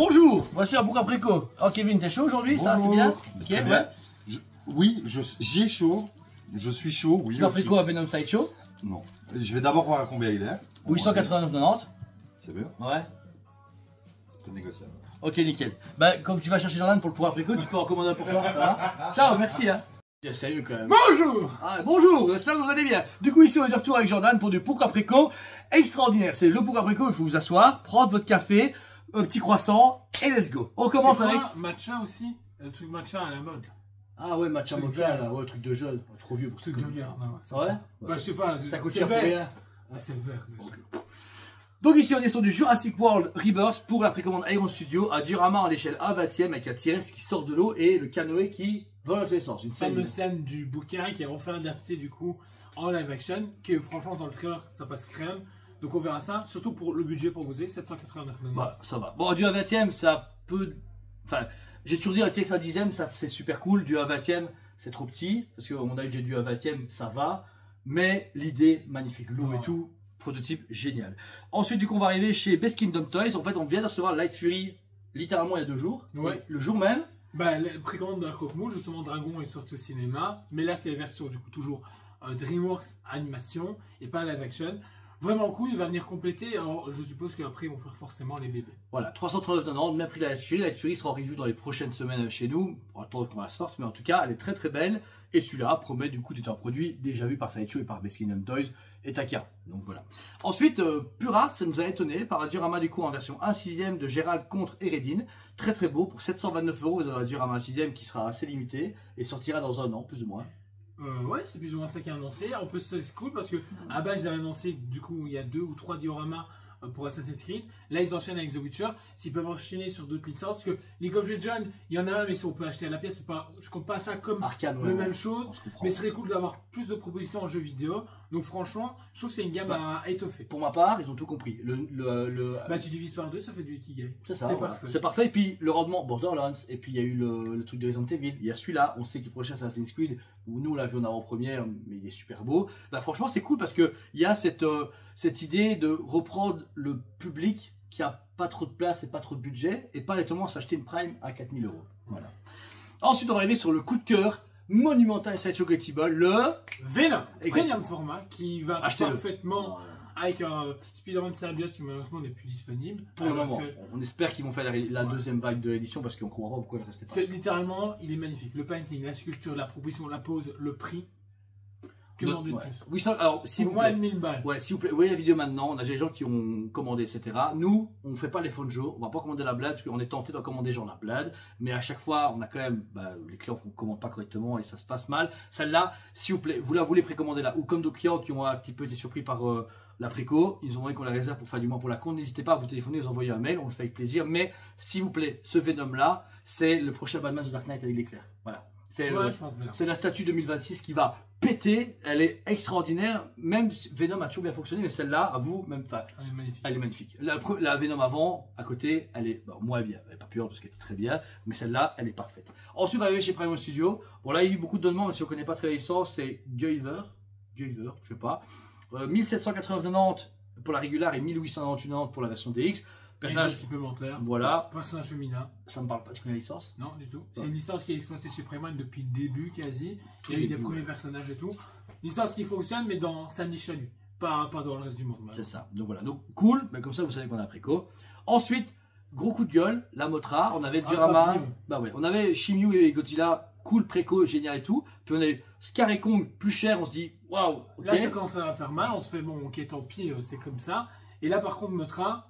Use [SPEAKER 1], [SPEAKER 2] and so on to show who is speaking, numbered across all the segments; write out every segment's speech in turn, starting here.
[SPEAKER 1] Bonjour, voici un bouc à préco. Oh Kevin, t'es chaud aujourd'hui? Ça, c'est bien?
[SPEAKER 2] Très bien. Oui, j'ai chaud. Je suis chaud, oui.
[SPEAKER 1] Tu as pris quoi à Venom Sideshow?
[SPEAKER 2] Non. Je vais d'abord voir à combien il est.
[SPEAKER 1] 889,90.
[SPEAKER 2] C'est bien.
[SPEAKER 1] Ouais.
[SPEAKER 2] C'est négociable.
[SPEAKER 1] Ok, nickel. Bah, comme tu vas chercher Jordan pour le pouvoir préco, tu peux en commander un pour toi, ça va? Ciao, merci hein. Bien sérieux quand même.
[SPEAKER 3] Bonjour.
[SPEAKER 1] Bonjour, j'espère que vous allez bien. Du coup, ici on est de retour avec Jordan pour du pourquoi préco extraordinaire. C'est le pourquoi préco, il faut vous asseoir, prendre votre café, un petit croissant et let's go. On commence avec
[SPEAKER 3] matcha aussi. Le truc matcha à la mode.
[SPEAKER 1] Ah ouais, matcha mocha là, ouais, truc de jeune, trop vieux pour ce
[SPEAKER 3] Truc de merde.
[SPEAKER 1] Ouais.
[SPEAKER 3] Bah je sais pas.
[SPEAKER 1] Ça coûte cher pour rien.
[SPEAKER 3] Ah c'est vert.
[SPEAKER 1] Donc ici on est sur du Jurassic World Rebirth pour la précommande Iron Studio, à diorama en échelle 1/20 avec un T-Rex qui sort de l'eau et le canoë qui vole dans tous les sens. Une
[SPEAKER 3] fameuse scène du bouquin qui est refait adapté du coup en live action, qui franchement dans le trailer ça passe crème. Donc on verra ça, surtout pour le budget proposé, 789 €.
[SPEAKER 1] Bah ça va. Bon, du 1/20 ça peut... Enfin, j'ai toujours dit un T-Rex à 10e, ça c'est super cool, du 1/20 c'est trop petit, parce que mon avis j'ai du 1/20 ça va, mais l'idée magnifique, l'eau et tout. Prototype génial. Ensuite, du coup, on va arriver chez Best Kingdom Toys. En fait, on vient de recevoir Light Fury littéralement il y a 2 jours.
[SPEAKER 3] Ouais.
[SPEAKER 1] Le jour même.
[SPEAKER 3] Bah, la précommande de la Croque-Mou, justement, Dragon est sorti au cinéma. Mais là, c'est la version, du coup, toujours DreamWorks animation et pas live action. Vraiment cool, il va venir compléter. Alors, je suppose qu'après, ils vont faire forcément les bébés. Voilà,
[SPEAKER 1] 339,90 €, même prix de la Light Fury. La Light Fury sera en review dans les prochaines semaines chez nous. On attend qu'on la sorte, mais en tout cas, elle est très très belle. Et celui-là promet du coup d'être un produit déjà vu par Sideshow et par Best Kingdom Toys et Taka. Donc voilà. Ensuite, Pure Art, ça nous a étonné par un diorama du coup en version 1/6 de Gérald contre Eredin. Très très beau. Pour 729 €, vous avez un diorama 1/6 qui sera assez limité et sortira dans un an, plus ou moins.
[SPEAKER 3] Ouais, c'est plus ou moins ça qui est annoncé. En plus, c'est cool parce que à base, ils avaient annoncé du coup il y a 2 ou 3 dioramas pour Assassin's Creed. Là, ils enchaînent avec The Witcher. S'ils peuvent enchaîner sur d'autres licences, parce que League of Legends, il y en a un, mais si on peut acheter à la pièce, c'est pas, je compte pas ça comme
[SPEAKER 1] Arcane,
[SPEAKER 3] la même chose. Mais ce serait cool d'avoir plus de propositions en jeux vidéo. Donc, franchement, je trouve que c'est une gamme à étoffer.
[SPEAKER 1] Pour ma part, ils ont tout compris.
[SPEAKER 3] Bah, tu divises par 2, ça fait du Ikigai.
[SPEAKER 1] C'est ça. C'est parfait. Et puis, le rendement Borderlands. Et puis, il y a eu le truc de Resident Evil. Il y a celui-là. On sait qu'il prochain c'est Assassin's Creed. Où nous, on l'a vu en avant-première, mais il est super beau. Bah, franchement, c'est cool parce qu'il y a cette idée de reprendre le public qui a pas trop de place et pas trop de budget et pas directement s'acheter une Prime à 4000 €. Voilà. Ensuite, on va arriver sur le coup de cœur monumental et Sideshow Collectible, le
[SPEAKER 3] Venom, premium format qui va parfaitement
[SPEAKER 1] non.
[SPEAKER 3] avec un Spider-Man Symbiote qui malheureusement n'est plus disponible.
[SPEAKER 1] Pour le moment, on espère qu'ils vont faire la deuxième vague de l'édition parce qu'on ne comprend pas pourquoi elle restait pas.
[SPEAKER 3] Littéralement, il est magnifique. Le painting, la sculpture, la proposition, la pose, le prix. Que demander de plus?
[SPEAKER 1] Oui, alors, s'il vous plaît.
[SPEAKER 3] 1000 balles.
[SPEAKER 1] Ouais, s'il vous plaît, vous voyez la vidéo maintenant, on a des gens qui ont commandé, etc. Nous, on ne fait pas les faux de jour, on va pas commander la blade, parce qu'on est tenté d'en commander genre la blade, mais à chaque fois, on a quand même, les clients ne commandent pas correctement et ça se passe mal. Celle-là, s'il vous plaît, vous la voulez précommander là, ou comme d'autres clients qui ont un petit peu été surpris par la préco, ils ont envie qu'on la réserve pour faire du moins pour la compte, n'hésitez pas à vous téléphoner, vous envoyer un mail, on le fait avec plaisir, mais s'il vous plaît, ce Venom-là, c'est le prochain Batman The Dark Knight avec l'éclair. Voilà. C'est la statue 2026 qui va péter, elle est extraordinaire, même Venom a toujours bien fonctionné, mais celle-là, à vous, même, elle est magnifique. La Venom avant, à côté, elle est moins bien, elle n'est pas pure parce qu'elle était très bien, mais celle-là, elle est parfaite. Ensuite, on va arriver chez Prime Studio. Bon, là, il y a eu beaucoup de demandes, mais si on ne connaît pas très la licence, c'est Guyver, je sais pas, 1789,90 pour la régulière et 1891,90 pour la version DX.
[SPEAKER 3] Personnage supplémentaire.
[SPEAKER 1] Voilà.
[SPEAKER 3] Personnage féminin.
[SPEAKER 1] Ça me parle pas, tu connais la licence?
[SPEAKER 3] Non, du tout. C'est une licence qui est exploitée chez Prime depuis le début quasi. Il y a eu des premiers personnages et tout. Licence qui fonctionne, mais dans sa niche à lui. Pas dans le reste du monde.
[SPEAKER 1] C'est ça. Donc voilà. Donc cool, mais comme ça vous savez qu'on a préco. Ensuite, gros coup de gueule, la Motra. On avait le diorama. Bah ouais, on avait Shimyu et Godzilla, cool, préco, génial et tout. Puis on a eu Scar et Kong plus cher, on se dit waouh.
[SPEAKER 3] Là ça commence à faire mal, on se fait bon, ok, tant pis, c'est comme ça. Et là par contre, Motra.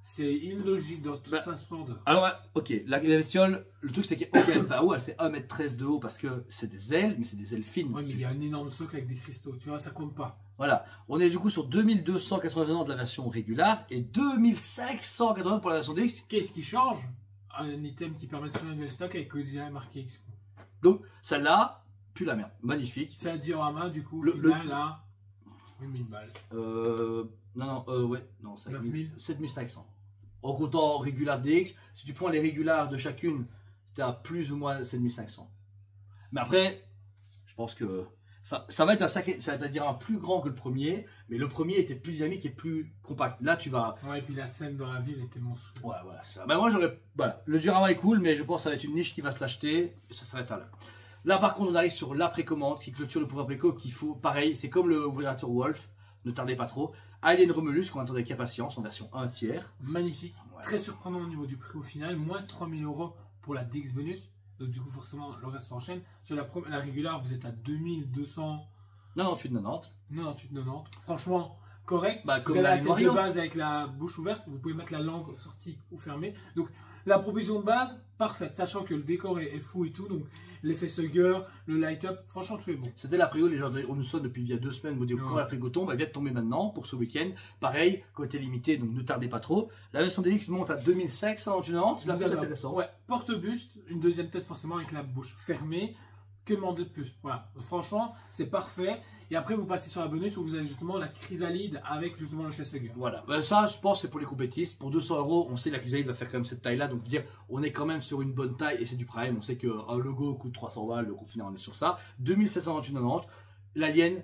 [SPEAKER 3] C'est illogique dans toute sa splendeur.
[SPEAKER 1] Alors, ok, la bestiole, le truc c'est qu'elle va haut, elle fait 1,13 m de haut parce que c'est des ailes, mais c'est des ailes fines.
[SPEAKER 3] Ouais, mais il y a un énorme socle avec des cristaux, tu vois, ça compte pas.
[SPEAKER 1] Voilà, on est du coup sur 2289 de la version régulière et 2589 pour la version DX.
[SPEAKER 3] Qu'est-ce qui change? Un item qui permet de faire un nouvel stock avec Godzilla marqué XCOM.
[SPEAKER 1] Donc, celle-là, pue la merde, magnifique.
[SPEAKER 3] C'est un diorama, du coup, final à 8000 balles.
[SPEAKER 1] Non, 7500. En comptant régulière DX, si tu prends les régulars de chacune, tu as plus ou moins 7500. Mais après, je pense que Ça va être c'est-à-dire un plus grand que le premier, mais le premier était plus dynamique et plus compact. Là, tu vas.
[SPEAKER 3] Ouais, et puis la scène dans la ville était monstrueuse.
[SPEAKER 1] Ouais, voilà, c'est ça. Bah, moi, voilà. Le diorama est cool, mais je pense que ça va être une niche qui va se l'acheter, et ça s'arrête là. Là, par contre, on arrive sur la précommande qui clôture le pouvoir préco qu'il faut. Pareil, c'est comme le Predator Wolf, ne tardez pas trop. Alien Romulus, qu'on attendait avec impatience, en version 1 tiers.
[SPEAKER 3] Magnifique.
[SPEAKER 1] Ouais.
[SPEAKER 3] Très surprenant au niveau du prix au final. Moins de 3000 € pour la DX bonus. Donc, du coup, forcément, le reste s'enchaîne. Sur la régulière, vous êtes à 2200.
[SPEAKER 1] 98,90.
[SPEAKER 3] 98,90. Franchement, correct.
[SPEAKER 1] Bah, comme
[SPEAKER 3] vous avez la
[SPEAKER 1] la
[SPEAKER 3] tête
[SPEAKER 1] Mario.
[SPEAKER 3] de base avec la bouche ouverte. Vous pouvez mettre la langue sortie ou fermée. Donc, la proposition de base, parfaite. Sachant que le décor est fou et tout. Donc, l'effet Suger, le light-up, franchement, tout est bon.
[SPEAKER 1] C'était la prégo, les gens on nous sonne depuis il y a 2 semaines, vous dire quand la prégo tombe, elle vient de tomber maintenant pour ce week-end. Pareil, côté limité, donc ne tardez pas trop. La version DX monte à 2591, c'est la plus intéressante.
[SPEAKER 3] Ouais, porte-buste, une deuxième tête forcément avec la bouche fermée. Que demander de plus? Voilà, franchement, c'est parfait. Et après, vous passez sur la bonus où vous avez justement la chrysalide avec justement le facehugger.
[SPEAKER 1] Voilà, ça je pense c'est pour les compétistes. Pour 200 €, on sait que la chrysalide va faire quand même cette taille là, donc dire on est quand même sur une bonne taille et c'est du prime. On sait qu'un logo coûte 300 balles, donc au final on est sur ça. 2728,90, l'alien,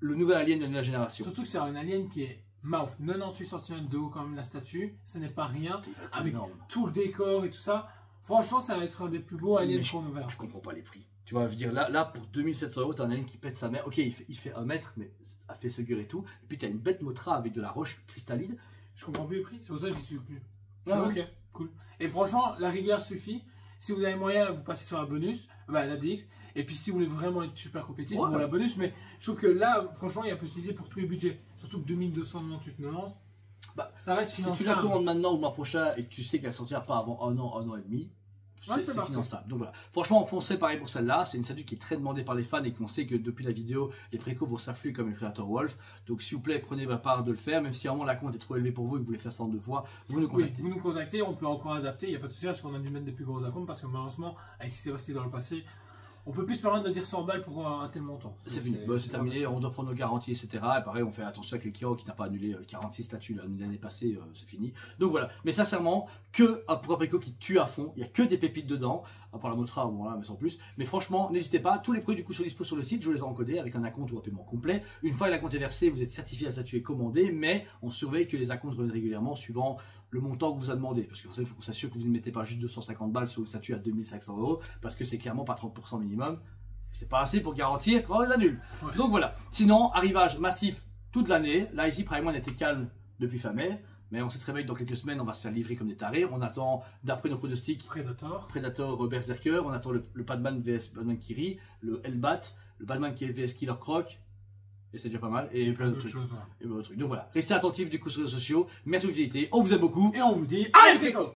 [SPEAKER 1] le nouvel alien de la nouvelle génération.
[SPEAKER 3] Surtout que c'est un alien qui est mouth, 98 cm de haut quand même la statue, ce n'est pas rien. Avec
[SPEAKER 1] énorme.
[SPEAKER 3] tout le décor et tout ça, franchement ça va être un des plus beaux aliens qu'on verra.
[SPEAKER 1] Je comprends pas les prix. Tu vois, je veux dire, là pour 2700 €, t'as un alien qui pète sa mère. Ok, il fait 1 mètre, mais a fait Suger et tout. Et puis t'as une bête Mothra avec de la roche cristalline.
[SPEAKER 3] Je comprends plus les prix, c'est pour ça que j'y suis plus.
[SPEAKER 1] Ouais,
[SPEAKER 3] Ok, cool. Et franchement, la régulière suffit. Si vous avez moyen, vous passez sur la bonus, bah, la DX. Et puis si vous voulez vraiment être super compétitif,
[SPEAKER 1] Ouais.
[SPEAKER 3] pour la bonus. Mais je trouve que là, franchement, il y a possibilité pour tous les budgets. Surtout que 2298,90,
[SPEAKER 1] Bah,
[SPEAKER 3] ça reste
[SPEAKER 1] si tu
[SPEAKER 3] finançable.
[SPEAKER 1] la commandes maintenant ou le mois prochain et que tu sais qu'elle sortira pas avant un an et demi,
[SPEAKER 3] Ouais, c'est
[SPEAKER 1] c'est
[SPEAKER 3] parfait.
[SPEAKER 1] finançable. Donc voilà. Franchement, foncez pareil pour celle-là. C'est une statue qui est très demandée par les fans et qu'on sait que depuis la vidéo, les précos vont s'affluer comme le Predator Wolf. Donc s'il vous plaît, prenez votre part de le faire. Même si vraiment la compte est trop élevée pour vous et que vous voulez faire ça en 2 fois, vous nous
[SPEAKER 3] Oui,
[SPEAKER 1] contactez.
[SPEAKER 3] vous nous contactez, on peut encore adapter, il n'y a pas de souci, parce qu'on a dû mettre des plus gros acomptes, parce que malheureusement, avec ce qui s'est passé dans le passé, on peut plus se permettre de dire 100 balles pour un tel montant.
[SPEAKER 1] C'est fini, bah, c'est terminé, on doit prendre nos garanties, etc. Et pareil, on fait attention avec le client qui n'a pas annulé 46 statuts l'année passée, c'est fini. Donc voilà, mais sincèrement, que un préco qui tue à fond, il n'y a que des pépites dedans, à part la Mothra, bon là, mais sans plus. Mais franchement, n'hésitez pas, tous les produits du coup sont dispo sur le site, je les ai encodés avec un acompte ou un paiement complet. Une fois que l'acompte est versé, vous êtes certifié, la statue est commandée, mais on surveille que les acomptes reviennent régulièrement suivant le montant que vous a demandé. Parce que il faut qu'on s'assure que vous ne mettez pas juste 250 balles sur une statue à 2500 €, parce que c'est clairement pas 30% minimum. C'est pas assez pour garantir qu'on les annule.
[SPEAKER 3] Ouais.
[SPEAKER 1] Donc voilà. Sinon, arrivage massif toute l'année. Là, ici, Prime One était calme depuis fin mai. Mais on sait très bien que dans quelques semaines, on va se faire livrer comme des tarés. On attend, d'après nos pronostics, Predator Berserker. On attend le Batman vs Batman Kiri, le Hellbat, le Batman vs Killer Croc. Et c'est déjà pas mal. Et plein d'autres trucs.
[SPEAKER 3] Choses, ouais.
[SPEAKER 1] Et plein d'autres trucs. Donc voilà. Restez attentifs du coup sur les réseaux sociaux. Merci de votre fidélité. On vous aime beaucoup.
[SPEAKER 3] Et on vous dit,
[SPEAKER 1] Allez,
[SPEAKER 3] allez, Préco!